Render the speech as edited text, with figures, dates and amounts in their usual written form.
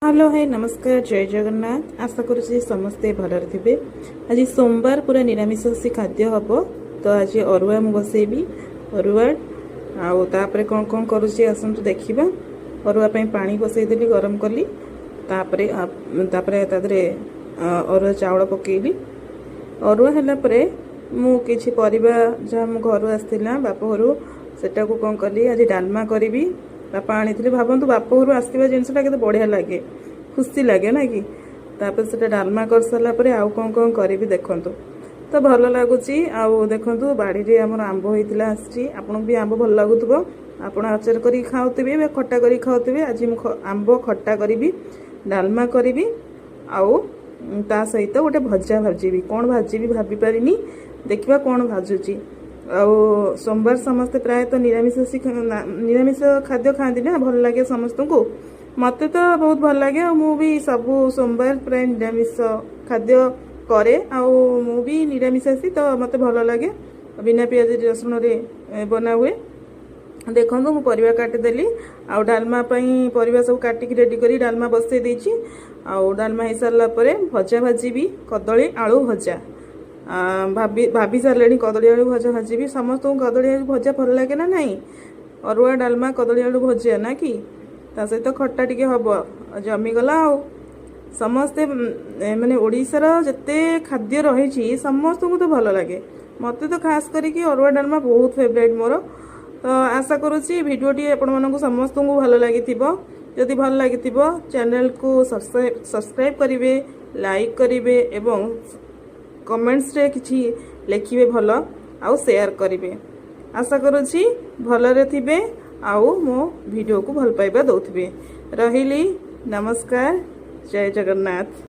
Hello है नमस्कार जय जगन्नाथ आशा करुँचे समस्ते भलरे थे। आज सोमवार पूरा निरामिषासी खाद्य हम तो आज अरुआ मु बसैबी अरुआ आउे कौन कौन करुँचे आसतु देखा। अरुआ पानी बसईदेली गरम कली तापरे अरुआ चाउल पकेली। अरुआ है मु किछि परिबा जहाँ मो घर आसला बाप घर सेटा को कौन कली आज डालमा करी। बापा आनी भावतु बाप घर आसवा जिनसा के बढ़िया लगे खुशी लगे ना कि तापर से डालमा कर सारापर आउ कौन कौन करी देखु तो भल लगुच। देखु बाड़ी आम आंब होता आसी आपन भी आंब भल लगुव आप आचार कर खाऊे खटा कर खाऊे। आज मुझे आंब खटा करी डालमा करी ता सहित गोटे भजा भाजी कौन भाजी भाभी पारिनी देखा कौन भाजुची। सोमवार समस्ते प्रायतः निरामिष खाद्य खाती ना भल लगे समस्त को मत तो बहुत भल लगे। मु भी सबू सोमवार प्राय निरामिष खाद्य करे मु भी निरामिषासी तो मत भल लगे बिना पियाज रसुण बना हुए। देखो मु परिवा काटिदेली डालमा परिवा सब काटिक रेडी करी डालमा बसई देछि। डालमा हो सारा भजा भाजी भी कदली आलू भजा भाभी सारे कदली आलू भजा भाजी भी समस्त कदली आलू भजा भल लगे ना नहीं। अरुआ डालमा कदली आलू भजा ना कि ता सहित खट्टा टिके हम जमीगला समस्ते माने ओडिशार जते खाद्य रही समस्त को तो भल लगे मत तो खास करके अरुआ डालमा बहुत फेवरेट मोर। तो आशा करुँची भिडियोटी आपण समस्त को भल लगी जदि भल लगी चैनल को सब्सक्राइब करेंगे लाइक करेंगे एवं कमेंट्स रे किछि लिखिबे भल आउ शेयर करेंगे। आशा करुँची भलरे थिबे आउ मो वीडियो को भल पाइबा दउथिबे। रहिली नमस्कार जय जगन्नाथ।